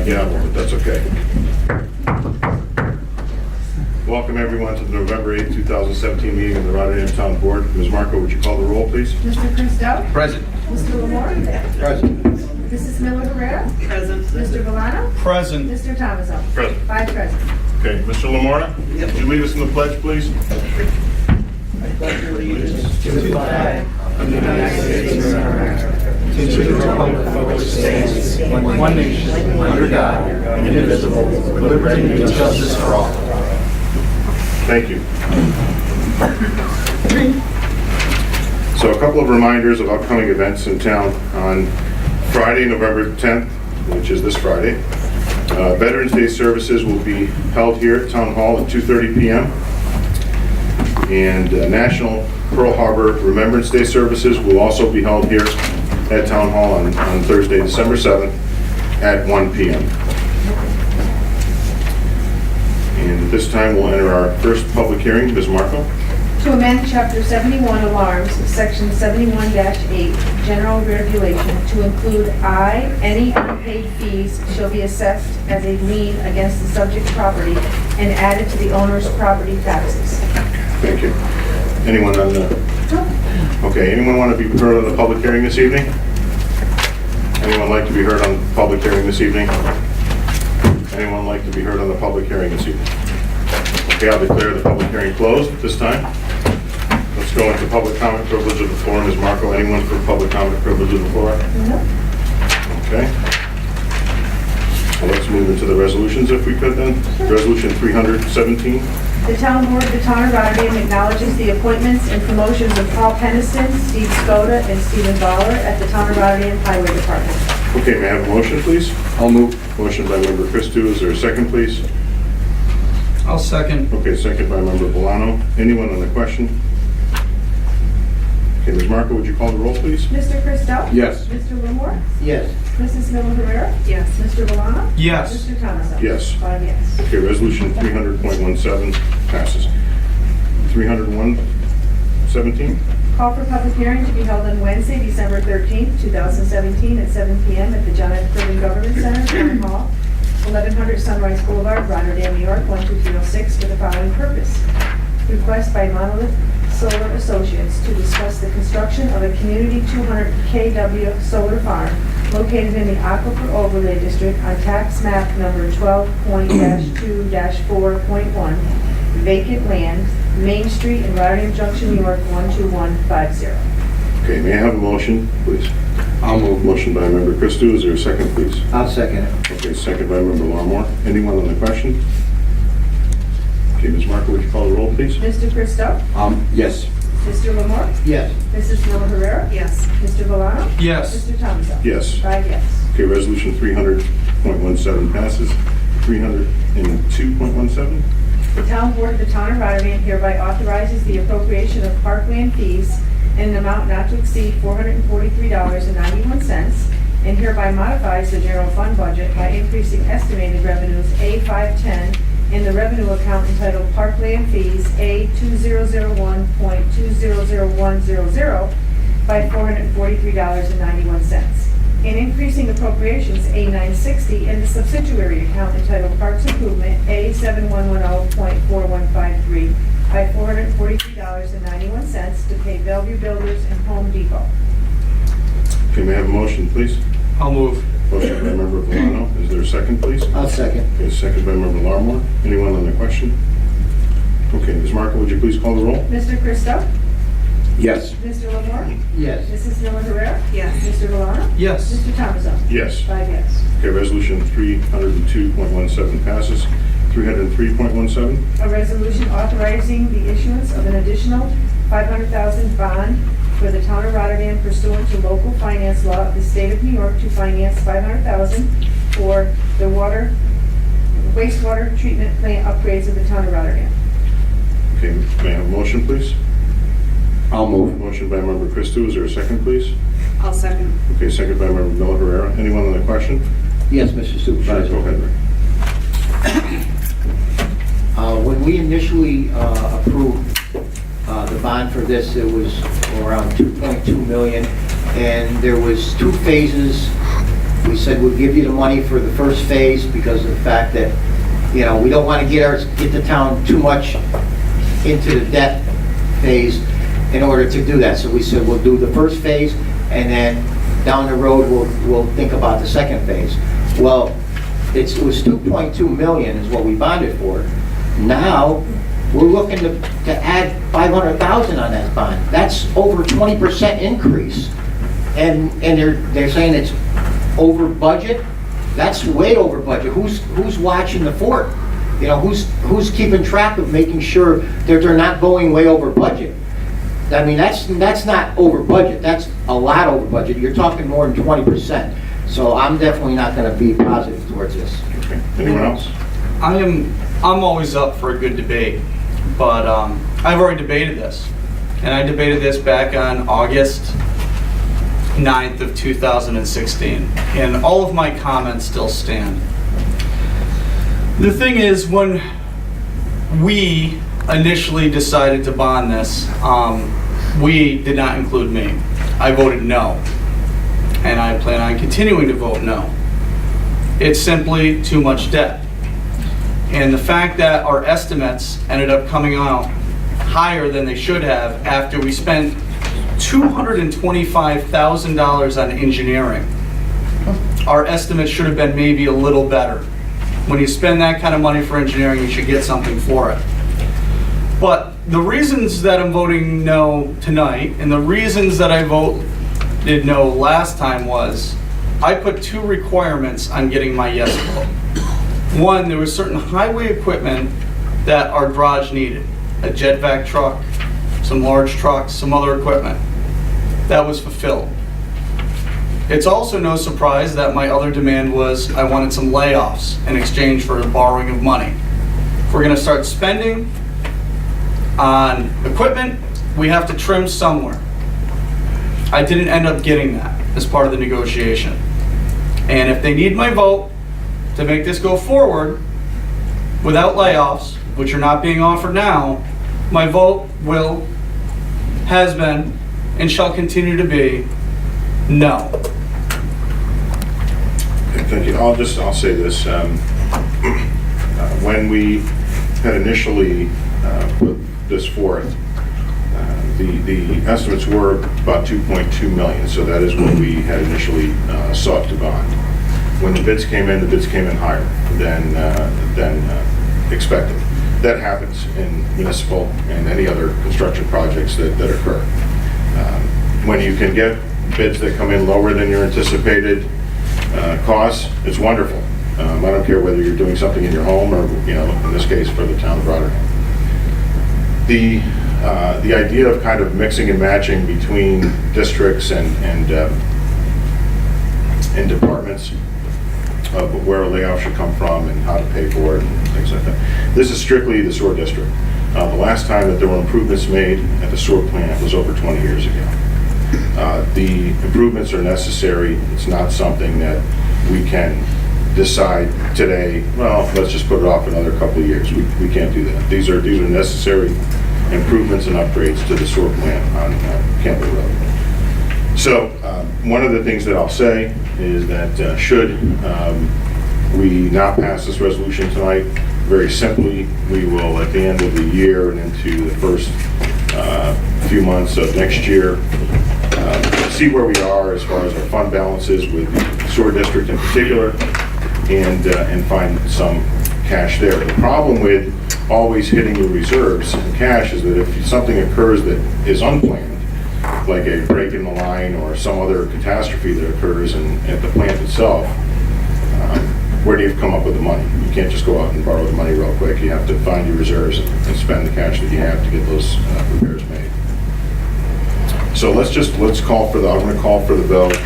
gavel, but that's okay. Welcome everyone to the November 8, 2017 meeting of the Rotterdam Town Board. Ms. Marco, would you call the roll, please? Mr. Christo? Present. Mr. Lamore? Present. Mrs. Miller Herrera? Present. Mr. Villano? Present. Mr. Thomason? Present. 5 present. Okay, Mr. Lamorna? Would you lead us in the pledge, please? To the flag of the United States of America, to the republic for which it stands, one nation, under God, indivisible, with liberty and justice for all. Thank you. So a couple of reminders of upcoming events in town. On Friday, November 10th, which is this Friday, Veterans Day services will be held here at Town Hall at 2:30 p.m. And National Pearl Harbor Remembrance Day services will also be held here at Town Hall on Thursday, December 7th at 1 p.m. And at this time, we'll enter our first public hearing. Ms. Marco? To amend Chapter 71 Alarms, Section 71-8, General Regulation, to include any unpaid fees shall be assessed as a lien against the subject property and added to the owner's property taxes. Thank you. Anyone on the... Okay, anyone want to be heard on the public hearing this evening? Anyone like to be heard on the public hearing this evening? Anyone like to be heard on the public hearing this evening? Okay, I'll declare the public hearing closed at this time. Let's go into public comment privilege of the floor. Ms. Marco, anyone for public comment privilege of the floor? No. Okay. So let's move into the resolutions if we could then. Resolution 317. The Town Board of the Town of Rotterdam acknowledges the appointments and promotions of Paul Penniston, Steve Skoda, and Stephen Baller at the Town of Rotterdam Highway Department. Okay, may I have a motion, please? I'll move. Motion by member Christou. Is there a second, please? I'll second. Okay, second by member Bolano. Anyone on the question? Okay, Ms. Marco, would you call the roll, please? Mr. Christo? Yes. Mr. Lamore? Yes. Mrs. Miller Herrera? Yes. Mr. Villano? Yes. Mr. Thomason? Yes. 5 yes. Okay, resolution 300.17 passes. 301.17. Call for public hearing to be held on Wednesday, December 13th, 2017 at 7 p.m. at the John F. Curtin Government Center, Town Hall, 1100 Sunrise Boulevard, Rotterdam, New York, 12306 for the following purpose. Request by Monolith Solar Associates to discuss the construction of a community 200 kW solar farm located in the Aquifer Overlay District on tax map number 12.2-4.1, vacant land, Main Street in Rotterdam Junction, New York, 12150. Okay, may I have a motion, please? I'll move. Motion by member Christou. Is there a second, please? I'll second it. Okay, second by member Larmore. Anyone on the question? Okay, Ms. Marco, would you call the roll, please? Mr. Christo? Yes. Mr. Lamore? Yes. Mrs. Miller Herrera? Yes. Mr. Villano? Yes. Mr. Thomason? Yes. 5 yes. Okay, resolution 300.17 passes. 302.17. The Town Board of the Town of Rotterdam hereby authorizes the appropriation of parkland fees in an amount not to exceed $443.91, and hereby modifies the general fund budget by increasing estimated revenues A510 in the revenue account entitled Parkland Fees A2001.200100 by $443.91. And increasing appropriations A960 in the subsidiary account entitled Parks Improvement A7110.4153 by $443.91 to pay Bellevue Builders and Home Depot. Okay, may I have a motion, please? I'll move. Motion by member Bolano. Is there a second, please? I'll second. Okay, second by member Larmore. Anyone on the question? Okay, Ms. Marco, would you please call the roll? Mr. Christo? Yes. Mr. Lamore? Yes. Mrs. Miller Herrera? Yes. Mr. Villano? Yes. Mr. Thomason? Yes. 5 yes. Okay, resolution 302.17 passes. 303.17. A resolution authorizing the issuance of an additional $500,000 bond for the Town of Rotterdam pursuant to local finance law of the State of New York to finance $500,000 for the wastewater treatment plant upgrades of the Town of Rotterdam. Okay, may I have a motion, please? I'll move. Motion by member Christou. Is there a second, please? I'll second. Okay, second by member Miller Herrera. Anyone on the question? Yes, Mr. Sure, Supervisor. go ahead, Rick. When we initially approved the bond for this, it was around $2.2 million, and there was 2 phases We said we'll give you the money for the first phase because of the fact that, we don't want to get the town too much into the debt phase in order to do that. So we said we'll do the first phase, and then down the road, we'll think about the second phase. Well, it was 2.2 million is what we bonded for. Now, we're looking to add 500,000 on that bond. That's over 20% increase. And they're saying it's over budget. That's way over budget. Who's watching the fort? Who's keeping track of making sure that they're not going way over budget? I mean, that's not over budget. That's a lot over budget. You're talking more than 20%. So I'm definitely not going to be positive towards this. Okay. Anyone else? I'm always up for a good debate, but I've already debated this, and I debated this back on August 9th of 2016, and all of my comments still stand. The thing is, when we initially decided to bond this, we did not include me. I voted no, and I plan on continuing to vote no. It's simply too much debt. And the fact that our estimates ended up coming out higher than they should have after we spent $225,000 on engineering. Our estimate should have been maybe a little better. When you spend that kind of money for engineering, you should get something for it. But the reasons that I'm voting no tonight, and the reasons that I voted no last time was, I put two requirements on getting my yes vote. One, there was certain highway equipment that our garage needed. A jet vac truck, some large trucks, some other equipment. That was fulfilled. It's also no surprise that my other demand was I wanted some layoffs in exchange for the borrowing of money. If we're gonna start spending on equipment, we have to trim somewhere. I didn't end up getting that as part of the negotiation. And if they need my vote to make this go forward without layoffs, which are not being offered now, my vote has been, and shall continue to be, no. Okay, thank you. I'll say this. When we had initially put this forth, the estimates were about 2.2 million, so that is what we had initially sought to bond. When the bids came in higher than expected. That happens in municipal and any other construction projects that occur. When you can get bids that come in lower than your anticipated costs, it's wonderful. I don't care whether you're doing something in your home or, in this case, for the town of Rotterdam. The idea of kind of mixing and matching between districts and departments of where a layoff should come from and how to pay for it and things like that. This is strictly the sewer district. The last time that there were improvements made at the sewer plant was over 20 years ago. The improvements are necessary. It's not something that we can decide today, well, let's just put it off another couple of years. We can't do that. These are necessary improvements and upgrades to the sewer plant on Campbell Road. So one of the things that I'll say is that should we not pass this resolution tonight, very simply, we will at the end of the year and into the first few months of next year see where we are as far as our fund balances with the sewer district in particular, and find some cash there. The problem with always hitting your reserves and cash is that if something occurs that is unplanned, like a break in the line or some other catastrophe that occurs at the plant itself, where do you come up with the money? You can't just go out and borrow the money real quick. You have to find your reserves and spend the cash that you have to get those repairs made. So I'm going to call for the vote,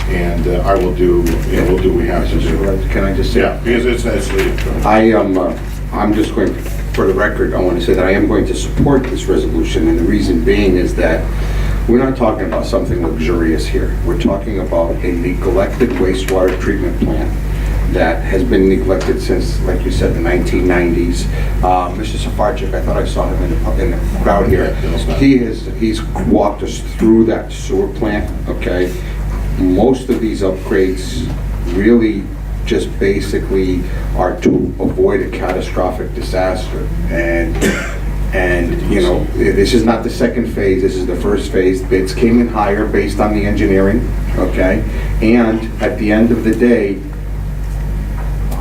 and I will do, we'll do what we have to do. Can I just say? Yeah, because it's I'm just going, for the record, I want to say that I am going to support this resolution, and the reason being is that we're not talking about something luxurious here. We're talking about a neglected wastewater treatment plant that has been neglected since, like you said, the 1990s. Mr. Safarczyk, I thought I saw him in the crowd here. He's walked us through that sewer plant, okay? Most of these upgrades really just basically are to avoid a catastrophic disaster. And, you know, this is not the second phase, this is the first phase. Bids came in higher based on the engineering, okay? And at the end of the day,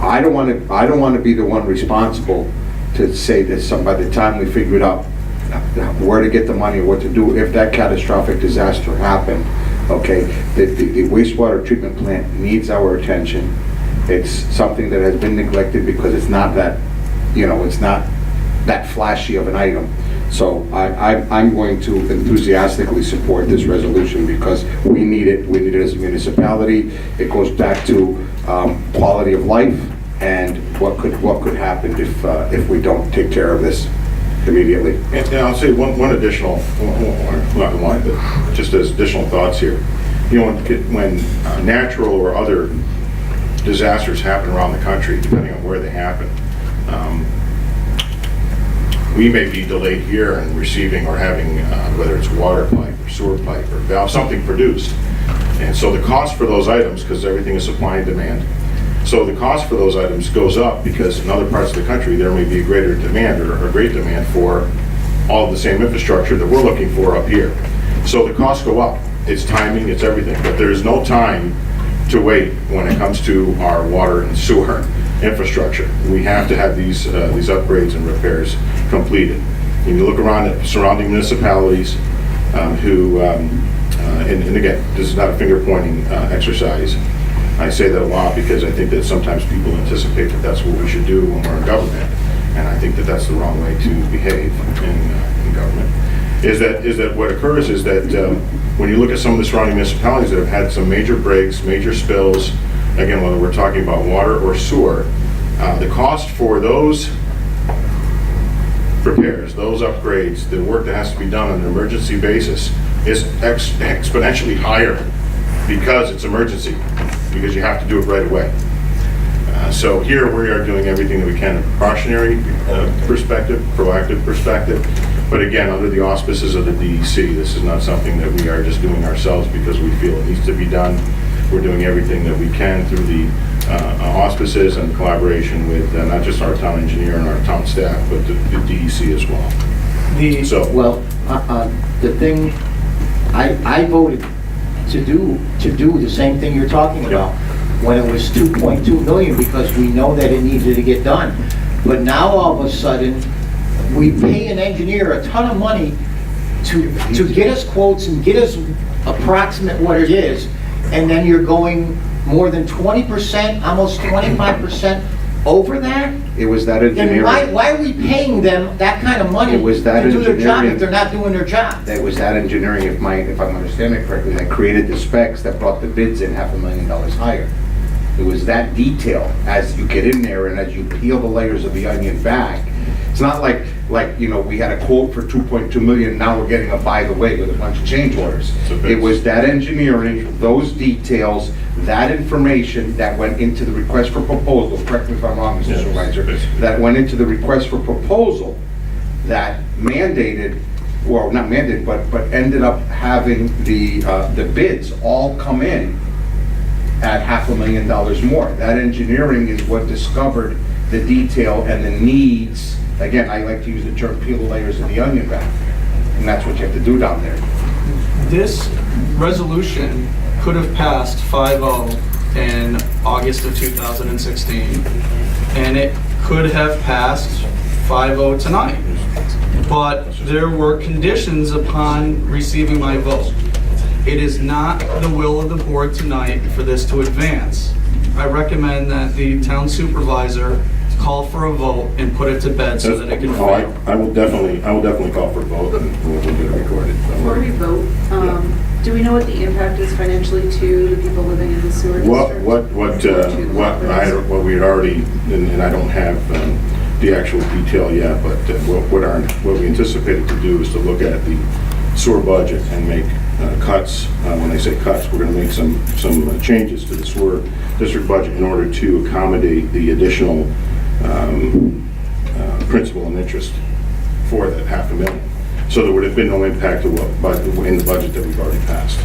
I don't want to be the one responsible to say that by the time we figured out where to get the money or what to do, if that catastrophic disaster happened, okay, the wastewater treatment plant needs our attention. It's something that has been neglected because it's not that, you know, it's not that flashy of an item. So I'm going to enthusiastically support this resolution because we need it. We need it as a municipality. It goes back to quality of life and what could happen if we don't take care of this immediately. And I'll say one additional, not one, but just as additional thoughts here. You know, when natural or other disasters happen around the country, depending on where they happen, we may be delayed here in receiving or having, whether it's water pipe or sewer pipe or valve, something produced. And so the cost for those items, because everything is supply and demand, so the cost for those items goes up because in other parts of the country there may be a greater demand or a great demand for all of the same infrastructure that we're looking for up here. So the costs go up. It's timing, it's everything, but there's no time to wait when it comes to our water and sewer infrastructure. We have to have these upgrades and repairs completed. When you look around at surrounding municipalities and again, this is not a finger pointing exercise. I say that a lot because I think that sometimes people anticipate that that's what we should do when we're in government, and I think that that's the wrong way to behave in government. Is that what occurs is that when you look at some of the surrounding municipalities that have had some major breaks, major spills, again, whether we're talking about water or sewer, the cost for those repairs, those upgrades, the work that has to be done on an emergency basis is exponentially higher because it's emergency, because you have to do it right away. So here we are doing everything that we can in a precautionary perspective, proactive perspective, but again, under the auspices of the DEC. This is not something that we are just doing ourselves because we feel it needs to be done. We're doing everything that we can through the auspices and collaboration with not just our town engineer and our town staff, but the DEC as well. So, Well, the thing, I voted to do the same thing you're talking about when it was 2.2 million because we know that it needed to get done. But now all of a sudden, we pay an engineer a ton of money to get us quotes and get us approximate what it is, and then you're going more than 20%, almost 25% over that? It was that engineering. Then why are we paying them that kind of money It was that to do their job engineering. if they're not doing their job? That was that engineering, if I'm understanding correctly, that created the specs that brought the bids in $500,000 higher. It was that detail as you get in there and as you peel the layers of the onion back. It's not like, you know, we had a quote for 2.2 million, now we're getting a by the way with a bunch of change orders. It was that engineering, those details, that information that went into the request for proposal, correct me if I'm wrong, Mr. Supervisor, that went into the request for proposal that mandated, well, not mandated, but ended up having the bids all come in at $500,000 more. That engineering is what discovered the detail and the needs. Again, I like to use the term peel the layers of the onion back, and that's what you have to do down there. This resolution could have passed 5-0 in August of 2016, and it could have passed 5-0 tonight. But there were conditions upon receiving my vote. It is not the will of the board tonight for this to advance. I recommend that the town supervisor call for a vote and put it to bed so that it can fail. I will definitely call for a vote and we'll get it recorded. Before we vote, do we know what the impact is financially to the people living in the sewer district? What we had already, and I don't have the actual detail yet, but what we anticipated to do is to look at the sewer budget and make cuts. When I say cuts, we're going to make some changes to the sewer district budget in order to accommodate the additional principal and interest for that $500,000. So there would have been no impact in the budget that we've already passed.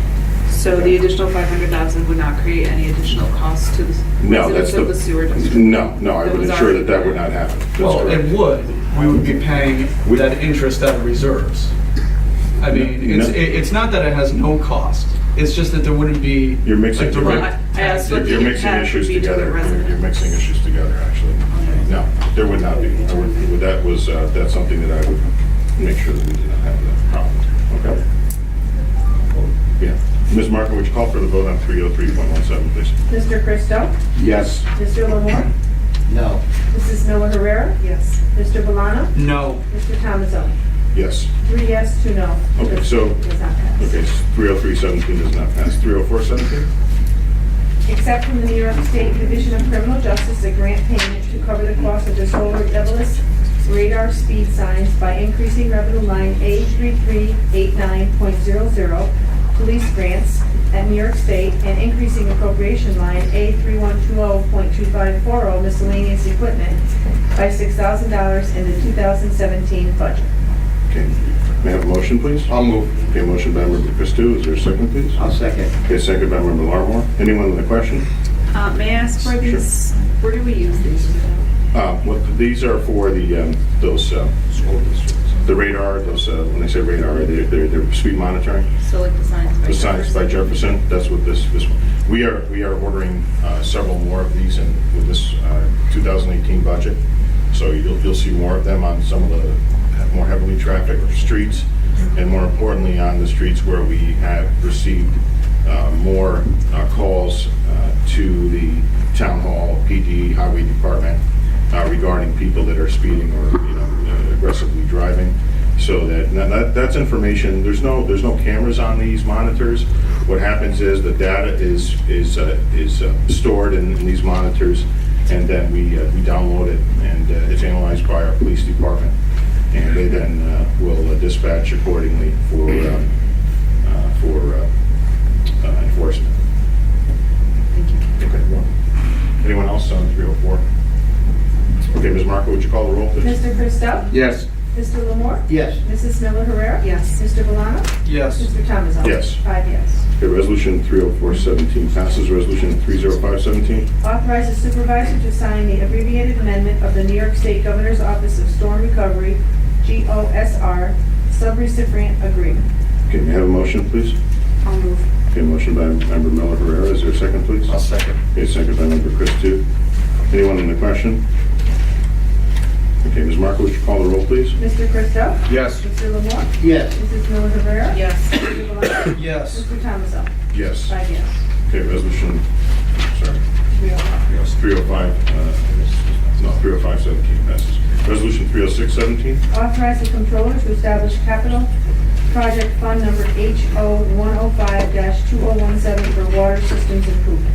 So the additional 500,000 would not create any additional cost to the No, that's residents of the sewer district? No, I That would was ensure already that that would not happen. That's Well, correct. it would. We would be paying that interest out of reserves. I mean, No. it's not that it has no cost. It's just that there wouldn't be You're mixing- a Well, direct. I asked what You're the mixing impact would issues be to together. the You're residents. mixing issues together, actually. No, there would not be. That's something that I would make sure that we did not have that problem. Okay? Yeah. Ms. Marco, would you call for the vote on 303.17, please? Mr. Christo? Yes. Mr. Lamore? No. Mrs. Miller Herrera? Yes. Mr. Valano? No. Mr. Thomasoni? Yes. 3 yes, 2 no. Okay, so, Does not pass. okay, 303.17 does not pass. 304.17? Accept from the New York State Division of Criminal Justice a grant payment to cover the cost of the solar Evolus radar speed signs by increasing revenue line A3389.00, police grants at New York State, and increasing appropriation line A3120.2540, miscellaneous equipment, by $6,000 in the 2017 budget. Okay. May I have a motion, please? I'll move. Okay, motion by Member Christou. Is there a second, please? I'll second. Okay, second by Member Larmore. Anyone with a question? May I ask for these, where do we use these? These are for the, those, the radar, those, when they say radar, they're speed monitoring. So like the signs by The signs by Jefferson, that's what this one. We are ordering several more of these with this 2018 budget. So you'll see more of them on some of the more heavily trafficked streets, and more importantly, on the streets where we have received more calls to the town hall, PD, highway department regarding people that are speeding or aggressively driving. So that's information. There's no cameras on these monitors. What happens is the data is stored in these monitors, and then we download it, and it's analyzed by our police department, and they then will dispatch accordingly for enforcement. Thank you. Okay. Anyone else on 304? Okay, Ms. Marco, would you call the roll, please? Mr. Christo? Yes. Mr. Lamore? Yes. Mrs. Miller Herrera? Yes. Mr. Valano? Yes. Mr. Thomasoni? Yes. 5 yes. Okay, resolution 30417 passes. Resolution 30517. Authorize the supervisor to sign the abbreviated amendment of the New York State Governor's Office of Storm Recovery, GOSR, subrecipient agreement. Okay, may I have a motion, please? I'll move. Okay, motion by Member Miller Herrera. Is there a second, please? I'll second. Okay, second by Member Christou. Anyone in the question? Okay, Ms. Marco, would you call the roll, please? Mr. Christo? Yes. Mr. Lamore? Yes. Mrs. Miller Herrera? Yes. Mr. Valano? Yes. Mr. Thomasoni? Yes. 5 yes. Okay, resolution, sorry, 305. yes, 30517 passes. Resolution 30617. Authorize the controller to establish capital project fund number HO105-2017 for water systems improvement.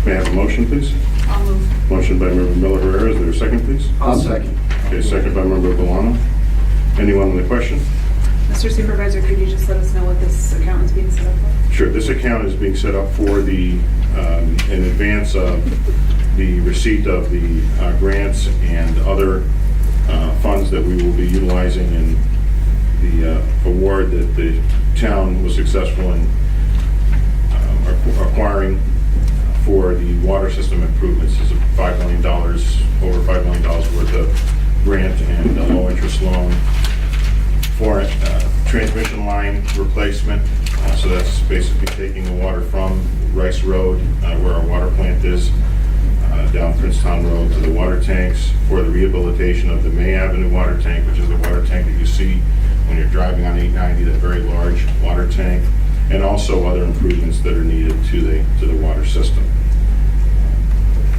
May I have a motion, please? I'll move. Motion by Member Miller Herrera. Is there a second, please? I'll second. Okay, second by Member Valano. Anyone with a question? Mr. Supervisor, could you just let us know what this account is being set up for? Sure, this account is being set up for in advance of the receipt of the grants and other funds that we will be utilizing in the award that the town was successful in acquiring for the water system improvements. Is $5 million, over $5 million worth of grant and a low interest loan for transmission line replacement. So that's basically taking the water from Rice Road, where our water plant is, down Princetown Road to the water tanks for the rehabilitation of the May Avenue water tank, which is the water tank that you see when you're driving on 890, that very large water tank, and also other improvements that are needed to the water system.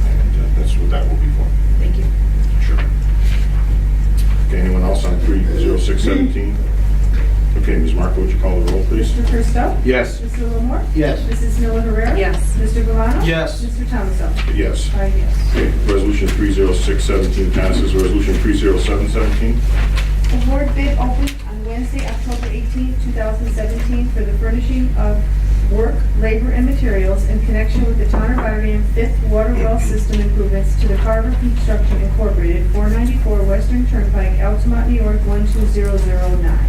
And that's what that will be for. Thank you. Sure. Okay, anyone else on 30617? Okay, Ms. Marco, would you call the roll, please? Mr. Christo? Yes. Mr. Lamore? Yes. Mrs. Miller Herrera? Yes. Mr. Valano? Yes. Mr. Thomasoni? Yes. 5 yes. Okay, resolution 30617 passes. Resolution 30717. Award bid opened on Wednesday, October 18, 2017 for the furnishing of work, labor, and materials in connection with the Town of Rotterdam 5th Water Well System improvements to the Carver Construction Incorporated, 494 Western Turnpike, Altamont, New York, 12009.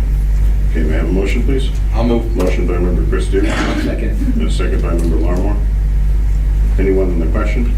Okay, may I have a have a motion, please? I'll move. Motion by member Christie, Second. and a second by member Larmore. Anyone on the question?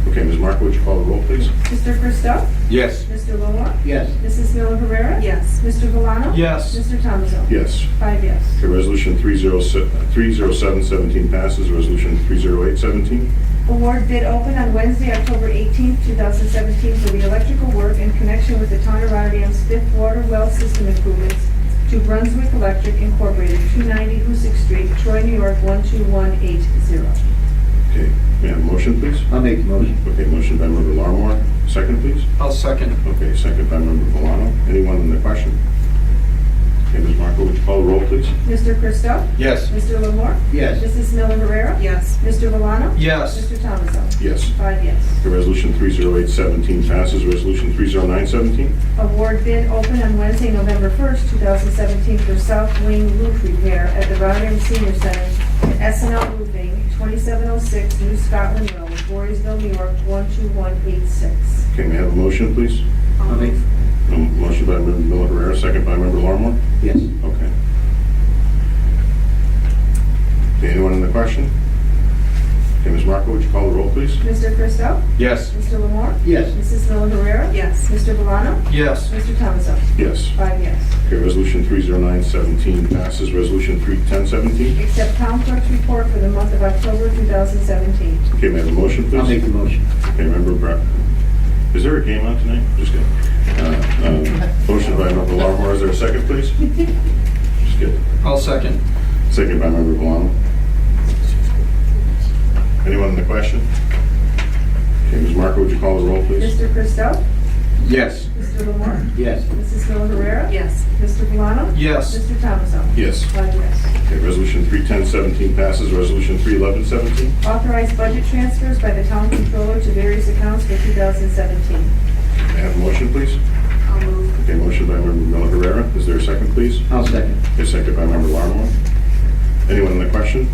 Okay, Ms. Marco, would you call the roll, please? Mr. Christo? Yes. Mr. Lamore? Yes. Mrs. Miller Rivera? Yes. Mr. Valano? Yes. Mr. Thomason? Yes. 5 yes. Okay, resolution 30717 passes. Resolution 30817. Award bid open on Wednesday, October 18, 2017 for the electrical work in connection with the Town of Rotterdam's fifth water well system improvements to Brunswick Electric Incorporated, 290 Hoosick Street, Troy, New York, 12180. Okay, may I have a motion, please? I'll make the motion. Okay, motion by member Larmore. Second, please. I'll second. Okay, second by member Valano. Anyone on the question? Okay, Ms. Marco, would you call the roll, please? Mr. Christo? Yes. Mr. Lamore? Yes. Mrs. Miller Rivera? Yes. Mr. Valano? Yes. Mr. Thomason? Yes. 5 yes. Okay, resolution 30817 passes. Resolution 30917. Award bid open on Wednesday, November 1st, 2017 for south wing roof repair at the Rotterdam Senior Center to S&L Roofing, 2706 New Scotland Road, Voorheesville, New York, 12186. Okay, may I have a motion, please? I'll make, Motion by member Miller Herrera, second by member Larmore. yes. Okay. Okay, anyone on the question? Okay, Ms. Marco, would you call the roll, please? Mr. Christo? Yes. Mr. Lamore? Yes. Mrs. Miller Herrera? Yes. Mr. Valano? Yes. Mr. Thomason? Yes. 5 yes. Okay, resolution 30917 passes. Resolution 31017. Accept town clerk's report for the month of October 2017. Okay, may I have a motion, please? I'll make the motion. Okay, member Brett. Is there a game on tonight? Just kidding. Motion by member Larmore. Is there a second, please? Just kidding. I'll second. Second by member Valano. Anyone in the question? Okay, Ms. Marco, would you call the roll, please? Mr. Christo? Yes. Mr. Lamore? Yes. Mrs. Miller Herrera? Yes. Mr. Valano? Yes. Mr. Thomason? Yes. 5 yes. Okay, resolution 31017 passes. Resolution 31117. Authorize budget transfers by the town controller to various accounts for 2017. May I have a motion, please? I'll move. Okay, motion by member Miller Herrera. Is there a second, please? I'll second. Okay, second by member Larmore. Anyone in the question?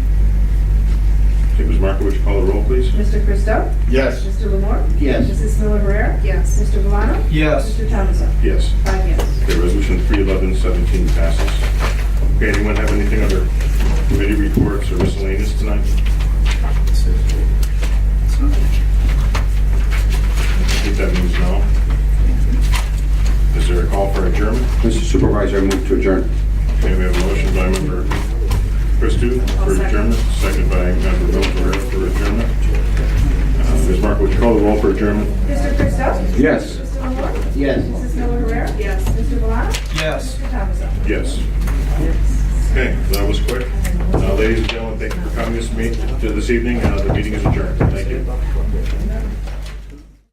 Okay, Ms. Marco, would you call the roll, please? Mr. Christo? Yes. Mr. Lamore? Yes. Mrs. Miller Herrera? Yes. Mr. Valano? Yes. Mr. Thomason? Yes. 5 yes. Okay, resolution 31117 passes. Okay, anyone have anything under committee reports or miscellaneous tonight? I think that means no. Is there a call for adjournment? Mr. Supervisor, I move to adjourn. Okay, we have a motion by member Christou for adjournment, second by member Miller Herrera for adjournment. Ms. Marco, would you call the roll for adjournment? Mr. Christo? Yes. Mr. Lamore? Yes. Mrs. Miller Herrera? Yes. Mr. Valano? Yes. Mr. Thomason? Yes. Okay, that was quick. Ladies and gentlemen, thank you for coming to this evening. The meeting is adjourned. Thank you.